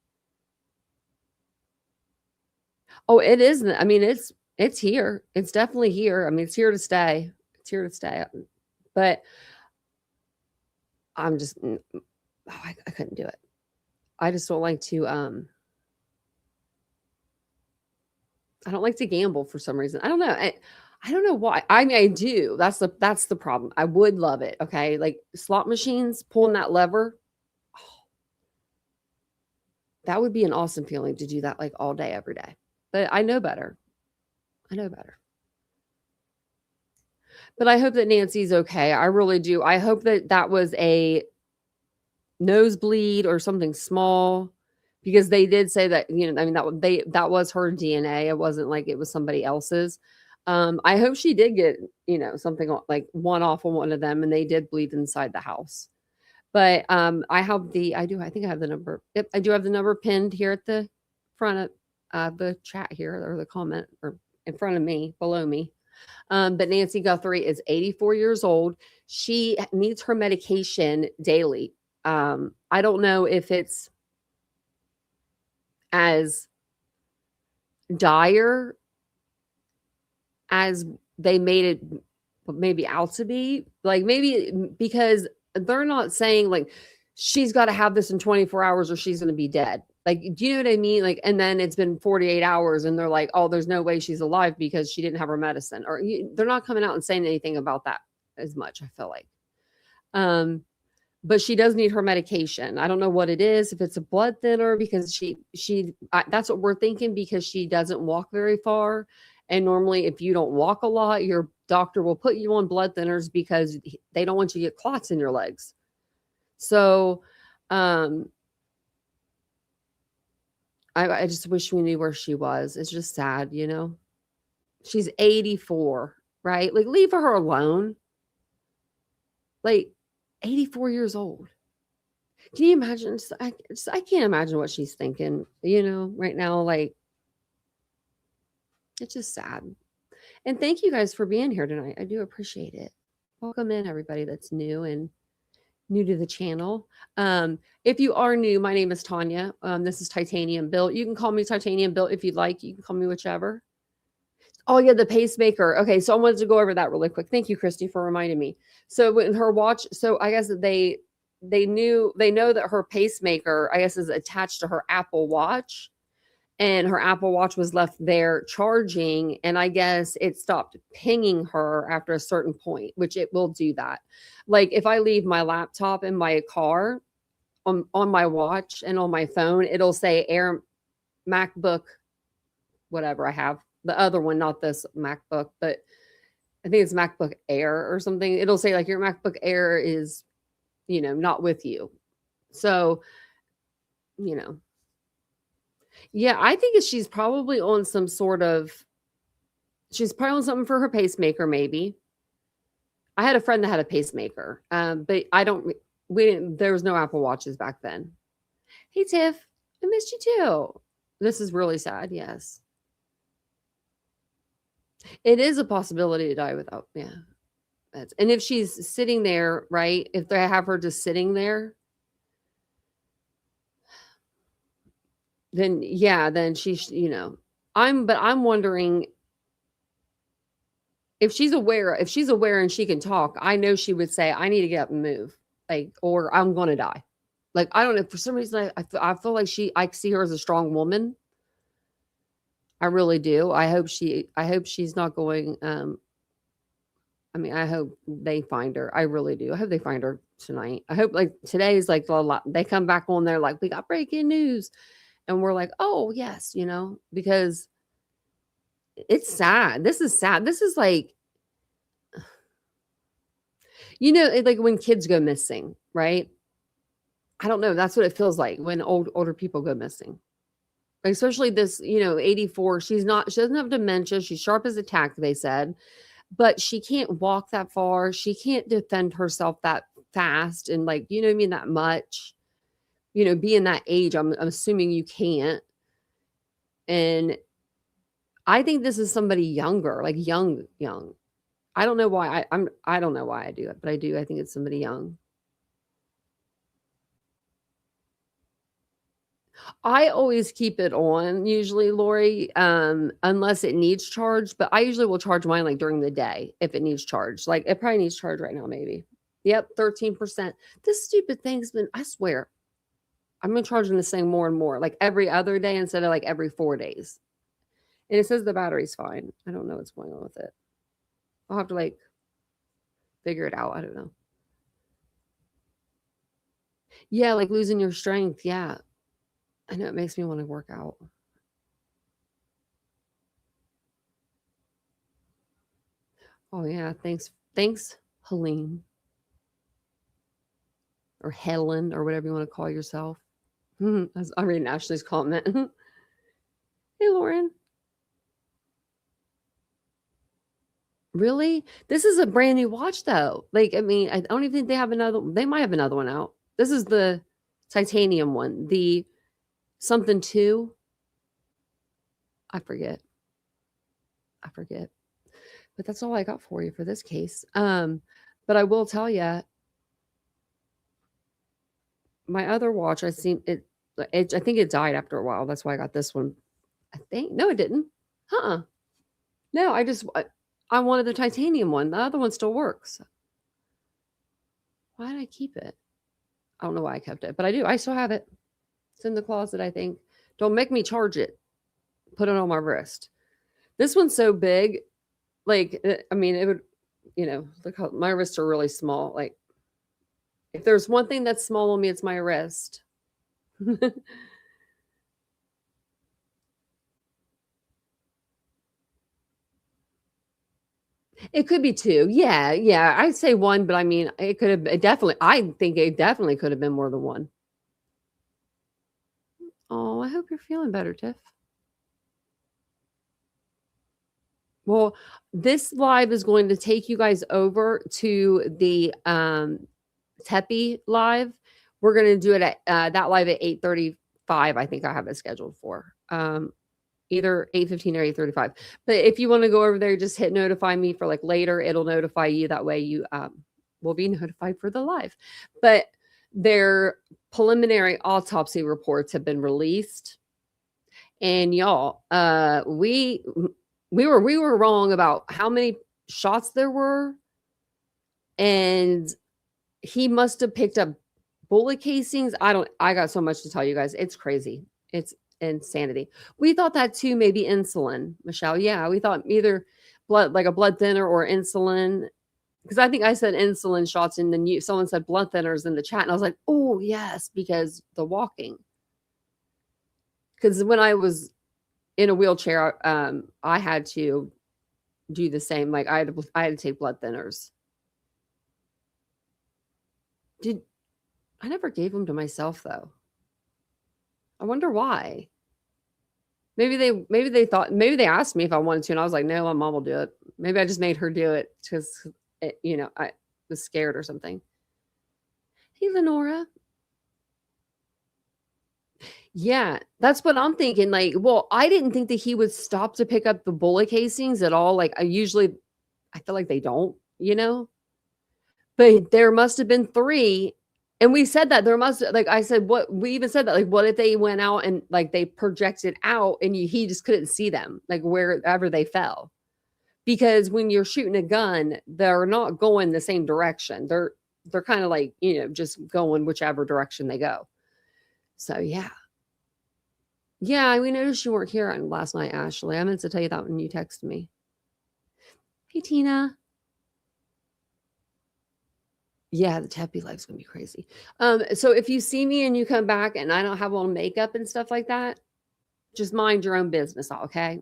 Oh, it isn't. I mean, it's here. It's definitely here. I mean, it's here to stay. It's here to stay. But I'm just, I couldn't do it. I just don't like to, I don't like to gamble for some reason. I don't know. I don't know why. I mean, I do. That's the problem. I would love it. Okay. Like slot machines, pulling that lever. Oh, that would be an awesome feeling to do that like all day, every day. But I know better. But I hope that Nancy's okay. I really do. I hope that was a nosebleed or something small, because they did say that, I mean, that was her DNA. It wasn't like it was somebody else's. I hope she did get, something like one off on one of them, and they did bleed inside the house. But I think I have the number. Yep, I do have the number pinned here at the front of the chat here, or the comment, or in front of me, below me. But Nancy Guthrie is 84 years old. She needs her medication daily. I don't know if it's as dire as they made it maybe out to be. Like, maybe because they're not saying like she's got to have this in 24 hours or she's going to be dead. Like, do you know what I mean? Like, and then it's been 48 hours and they're like, oh, there's no way she's alive because she didn't have her medicine. Or they're not coming out and saying anything about that as much, I feel like. But she does need her medication. I don't know what it is, if it's a blood thinner, because that's what we're thinking, because she doesn't walk very far. And normally if you don't walk a lot, your doctor will put you on blood thinners because they don't want you to get clots in your legs. So, I just wish we knew where she was. It's just sad, She's 84, right? Like, leave her alone. Like, 84 years old. Can you imagine? I can't imagine what she's thinking, right now. Like, it's just sad. And thank you guys for being here tonight. I do appreciate it. Welcome in, everybody that's new to the channel. If you are new, my name is Tanya. This is TitaniumBuilt. You can call me TitaniumBuilt if you'd like. You can call me whichever. Oh yeah, the pacemaker. Okay, so I wanted to go over that really quick. Thank you, Christy, for reminding me. So when her watch, so I guess they know that her pacemaker, I guess, is attached to her Apple Watch, and her Apple Watch was left there charging, and I guess it stopped pinging her after a certain point, which it will do that. Like, if I leave my laptop in my car on my watch and on my phone, it'll say Air MacBook, whatever I have. The other one, not this MacBook, but I think it's MacBook Air or something. It'll say like your MacBook Air is, not with you. So, you know, yeah, I think she's probably on some sort of, she's probably on something for her pacemaker, maybe. I had a friend that had a pacemaker, but there was no Apple Watches back then. Hey, Tiff, I missed you too. This is really sad. Yes. It is a possibility to die without, yeah. And if she's sitting there, right, if they have her just sitting there, then yeah, then I'm wondering if she's aware and she can talk, I know she would say, I need to get up and move, like, or I'm going to die. Like, I don't know, for some reason, I feel like I see her as a strong woman. I really do. I hope she's not going, I hope they find her. I really do. I hope they find her tonight. I hope like today's like a lot. They come back on there like, we got breaking news. And we're like, oh yes, because it's sad. This is sad. This is like, like when kids go missing, right? I don't know. That's what it feels like when older people go missing. Especially this, 84. She doesn't have dementia. She's sharp as a tack, they said, but she can't walk that far. She can't defend herself that fast. And like, you know what I mean? That much, being that age, I'm assuming you can't. And I think this is somebody younger, like young. I don't know why I don't know why I do it, but I do. I think it's somebody young. I always keep it on, usually, Lori, unless it needs charge. But I usually will charge mine like during the day if it needs charge. Like it probably needs charge right now, maybe. Yep, 13%. This stupid thing's been, I swear, I've been charging this thing more and more, like every other day instead of like every 4 days. And it says the battery's fine. I don't know what's going on with it. I'll have to like figure it out. I don't know. Yeah, like losing your strength. Yeah. I know it makes me want to work out. Oh yeah, thanks, Helene. Or Helen, or whatever you want to call yourself. I read Ashley's comment. Hey, Lauren. Really? This is a brand new watch, though. Like, I don't even think they have another. They might have another one out. This is the titanium one. The something 2. I forget. But that's all I got for you for this case. But I will tell you, my other watch, I think it died after a while. That's why I got this one. I think. No, it didn't. No, I wanted the titanium one. The other one still works. Why did I keep it? I don't know why I kept it, but I do. I still have it. It's in the closet, I think. Don't make me charge it. Put it on my wrist. This one's so big. Like, it would, look how my wrists are really small. Like, if there's one thing that's small on me, it's my wrist. It could be 2. Yeah. I'd say 1, but it could have I think it definitely could have been more than 1. Oh, I hope you're feeling better, Tiff. Well, this live is going to take you guys over to the Tepe live. We're going to do it at that live at 8:35. I think I have it scheduled for. Either 8:15 or 8:35. But if you want to go over there, just hit notify me for like later. It'll notify you. That way you will be notified for the live. But their preliminary autopsy reports have been released. And y'all, we were wrong about how many shots there were. And he must have picked up bullet casings. I got so much to tell you guys. It's crazy. It's insanity. We thought that too, maybe insulin, Michelle. Yeah, we thought either like a blood thinner or insulin. Because I think I said insulin shots, and then someone said blood thinners in the chat. And I was like, oh, yes, because the walking. Because when I was in a wheelchair, I had to do the same. Like I had to take blood thinners. I never gave them to myself though. I wonder why. Maybe they thought, maybe they asked me if I wanted to, and I was like, no, my mom will do it. Maybe I just made her do it because, I was scared or something. Hey, Lenora. Yeah, that's what I'm thinking. Like, well, I didn't think that he would stop to pick up the bullet casings at all. Like, I feel like they don't, but there must have been 3. And we said that like I said, we even said that, like, what if they went out and like they projected out and he just couldn't see them, like wherever they fell. Because when you're shooting a gun, they're not going the same direction. They're kind of like, just going whichever direction they go. So yeah. Yeah, we noticed you weren't here last night, Ashley. I meant to tell you that when you texted me. Hey, Tina. Yeah, the Teppy life's gonna be crazy. So if you see me and you come back and I don't have on makeup and stuff like that, just mind your own business, okay?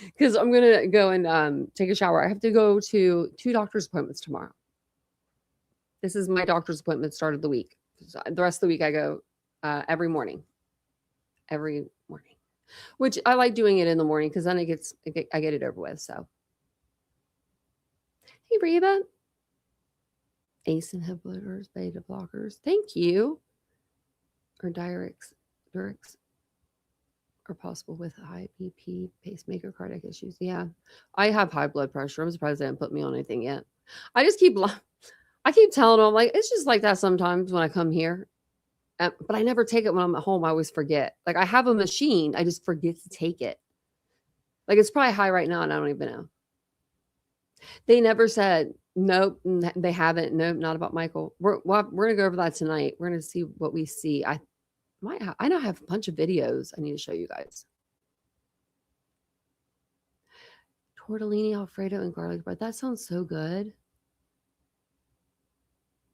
Because I'm gonna go and take a shower. I have to go to 2 doctor's appointments tomorrow. This is my doctor's appointment start of the week. So the rest of the week I go every morning. Every morning. Which I like doing it in the morning because then I get it over with. So hey, Reba. ACE inhibitors, beta blockers. Thank you. Or diuretics are possible with high BP, pacemaker, cardiac issues. Yeah, I have high blood pressure. I'm surprised they haven't put me on anything yet. I keep telling them, like, it's just like that sometimes when I come here. But I never take it when I'm at home. I always forget. Like, I have a machine. I just forget to take it. Like, it's probably high right now and I don't even know. They never said, nope, they haven't. Nope, not about Michael. We're going to go over that tonight. We're going to see what we see. I now have a bunch of videos I need to show you guys. Tortellini, Alfredo, and garlic bread. That sounds so good.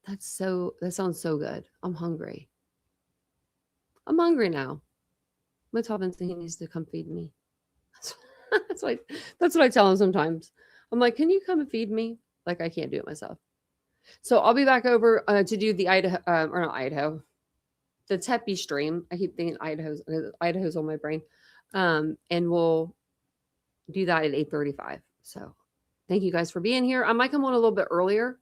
That sounds so good. I'm hungry. I'm hungry now. I'm gonna tell Vincent he needs to come feed me. That's what I tell him sometimes. I'm like, can you come and feed me? Like, I can't do it myself. So I'll be back over to do the the Teppy stream. I keep thinking Idaho's on my brain. And we'll do that at 8:35. So thank you guys for being here. I might come on a little bit earlier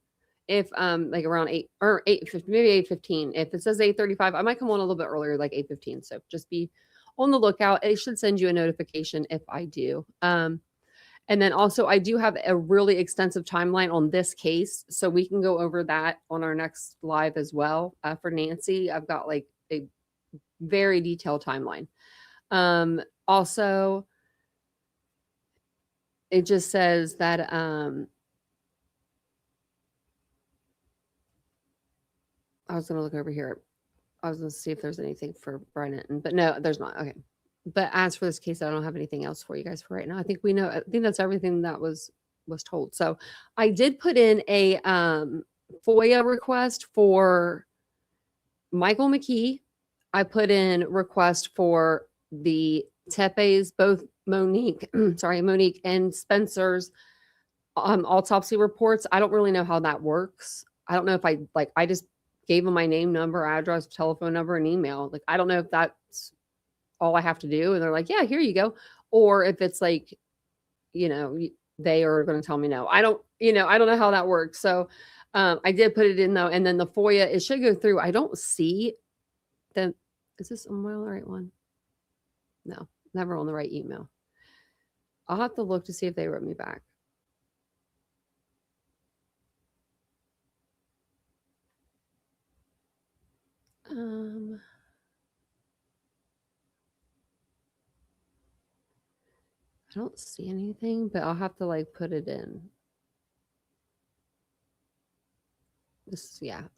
if like around 8 or 8:50, maybe 8:15. If it says 8:35, I might come on a little bit earlier, like 8:15. So just be on the lookout. It should send you a notification if I do. And then also I do have a really extensive timeline on this case. So we can go over that on our next live as well. For Nancy, I've got like a very detailed timeline. Also, it just says that I was going to look over here. I was going to see if there's anything for Brennan, but no, there's not. Okay. But as for this case, I don't have anything else for you guys for right now. I think that's everything that was told. So I did put in a FOIA request for Michael McKee. I put in request for the Tepe's, both Monique and Spencer's autopsy reports. I don't really know how that works. I don't know if I just gave them my name, number, address, telephone number, and email. Like, I don't know if that's all I have to do. And they're like, yeah, here you go. Or if it's like, they are going to tell me no. I don't know how that works. So I did put it in though. And then the FOIA, it should go through. I don't see the, is this on the right one? No, never on the right email. I'll have to look to see if they wrote me back. I don't see anything, but I'll have to like put it in.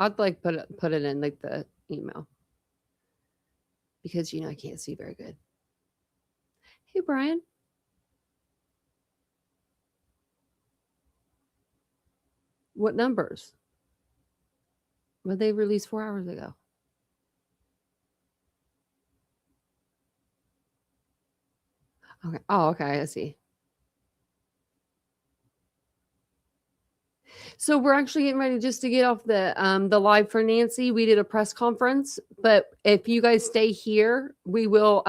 I'd like put it in like the email because I can't see very good. Hey, Brian. What numbers? Were they released 4 hours ago? Okay. Oh, okay. I see. So we're actually getting ready just to get off the live for Nancy. We did a press conference, but if you guys stay here, we will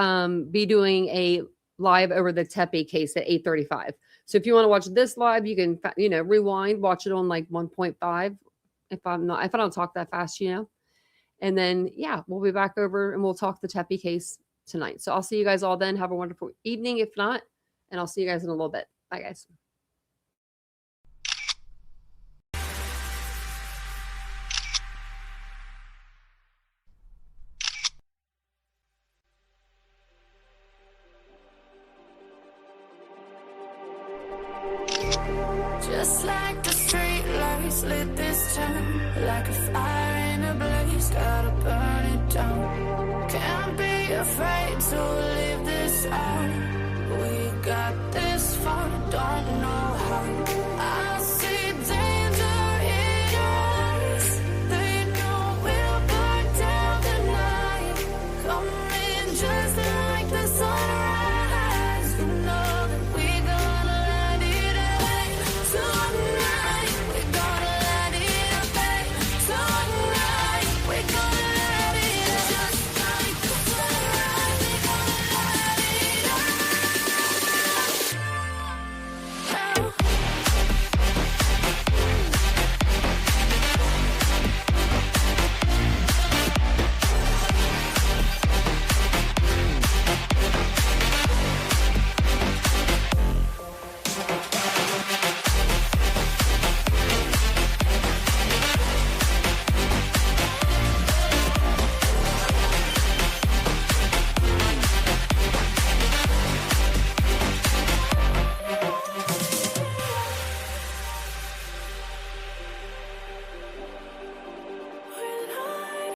be doing a live over the Tepe case at 8:35. So if you want to watch this live, you can rewind, watch it on like 1.5. If I don't talk that fast, and then we'll be back over and we'll talk the Tepe case tonight. So I'll see you guys all then. Have a wonderful evening, if not, and I'll see you guys in a little bit. Bye, guys. Just like the street lights lit this town, like a fire in a blaze, gotta burn it down. Can't be afraid to leave this out. We got this.